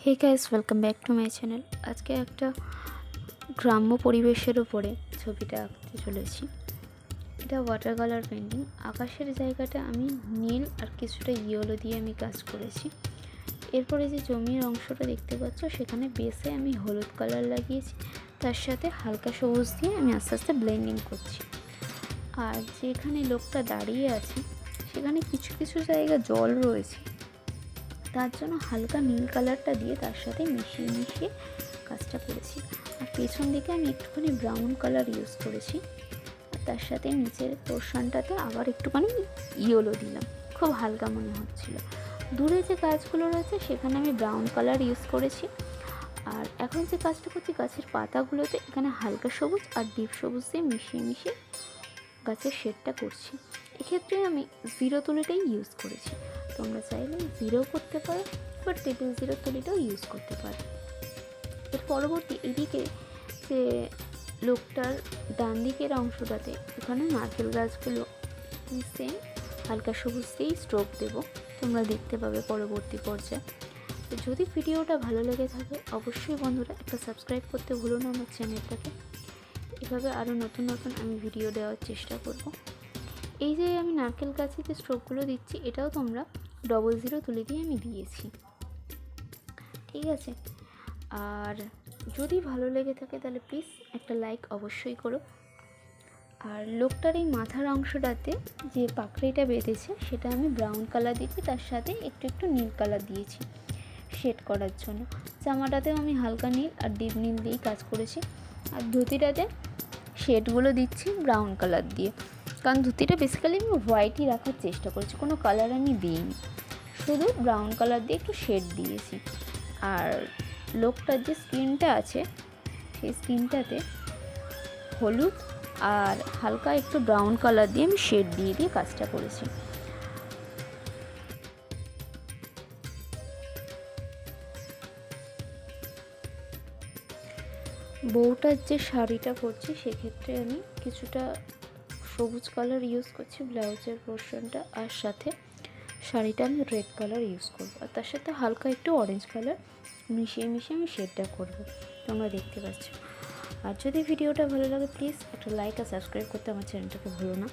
Hey guys, welcome back to my channel. আজকে একটা গ্রাম্য পরিবেশের উপরে ছবিটা আঁকতে চলেছি। এটা ওয়াটার কালার পেন্টিং। আকাশের জায়গাটা আমি নীল আর কিছুটা ইয়েলো দিয়ে আমি কাজ করেছি। এরপরে যে জমির অংশটা দেখতে পাচ্ছ, সেখানে বেসে আমি হলুদ কালার লাগিয়েছি, তার সাথে হালকা সবুজ দিয়ে আমি আস্তে আস্তে ব্লেন্ডিং করছি। আর যেখানে লোকটা দাঁড়িয়ে আছে সেখানে কিছু কিছু জায়গা জল রয়েছে, তার জন্য হালকা নীল কালারটা দিয়ে তার সাথে মিশিয়ে মিশিয়ে কাজটা করেছি। আর পেছন দিকে আমি একটুখানি ব্রাউন কালার ইউজ করেছি, আর তার সাথে নিচের পোর্শনটাতে আবার একটুখানি ইয়েলো দিলাম, খুব হালকা মনে হচ্ছিল। দূরে যে গাছগুলো রয়েছে সেখানে আমি ব্রাউন কালার ইউজ করেছি। আর এখন যে কাজটা করছি, গাছের পাতাগুলোতে এখানে হালকা সবুজ আর ডিপ সবুজ দিয়ে মিশিয়ে মিশিয়ে গাছের শেডটা করছি। এক্ষেত্রে আমি জিরো তুলিটাই ইউজ করেছি। তোমরা চাইলে জিরো করতে পারো, বা ট্রিপল জিরো তুলিটাও ইউজ করতে পারো। এর পরবর্তী এদিকে যে লোকটার ডান দিকের অংশটাতে এখানে নারকেল গাছগুলো সেম হালকা সবুজ দিয়েই স্ট্রোক দেবো, তোমরা দেখতে পাবে পরবর্তী পর্যায়ে। তো যদি ভিডিওটা ভালো লেগে থাকে অবশ্যই বন্ধুরা একটা সাবস্ক্রাইব করতে ভুলো না আমার চ্যানেলটাকে। এভাবে আরও নতুন নতুন আমি ভিডিও দেওয়ার চেষ্টা করব। এই যে আমি নারকেল গাছে যে স্ট্রোকগুলো দিচ্ছি, এটাও তোমরা ডবল জিরো তুলে দিয়ে আমি দিয়েছি, ঠিক আছে। আর যদি ভালো লেগে থাকে তাহলে প্লিজ একটা লাইক অবশ্যই করো। আর লোকটার এই মাথার অংশটাতে যে পাকড়িটা বেঁধেছে সেটা আমি ব্রাউন কালার দিয়েছি, তার সাথে একটু একটু নীল কালার দিয়েছি শেড করার জন্য। জামাটাতেও আমি হালকা নীল আর ডিপ নীল দিয়েই কাজ করেছি। আর ধুতিটাতে শেডগুলো দিচ্ছি ব্রাউন কালার দিয়ে, কারণ ধুতিটা বেসিক্যালি আমি হোয়াইটই রাখার চেষ্টা করেছি, কোনো কালার আমি দিইনি, শুধু ব্রাউন কালার দিয়ে একটু শেড দিয়েছি। আর লোকটার যে স্কিনটা আছে সেই স্কিনটাতে হলুদ আর হালকা একটু ব্রাউন কালার দিয়ে আমি শেড দিয়ে দিয়ে কাজটা করেছি। বউটার যে শাড়িটা পরছি সেক্ষেত্রে আমি কিছুটা সবুজ কালার ইউজ করছি ব্লাউজের পোর্শনটা, আর সাথে শাড়িটা আমি রেড কালার ইউজ করবো, আর তার সাথে হালকা একটু অরেঞ্জ কালার মিশিয়ে মিশিয়ে আমি শেডটা করবো, তোমরা দেখতে পাচ্ছ। আর যদি ভিডিওটা ভালো লাগে প্লিজ একটা লাইক আর সাবস্ক্রাইব করতে আমার চ্যানেলটাকে ভুলো না।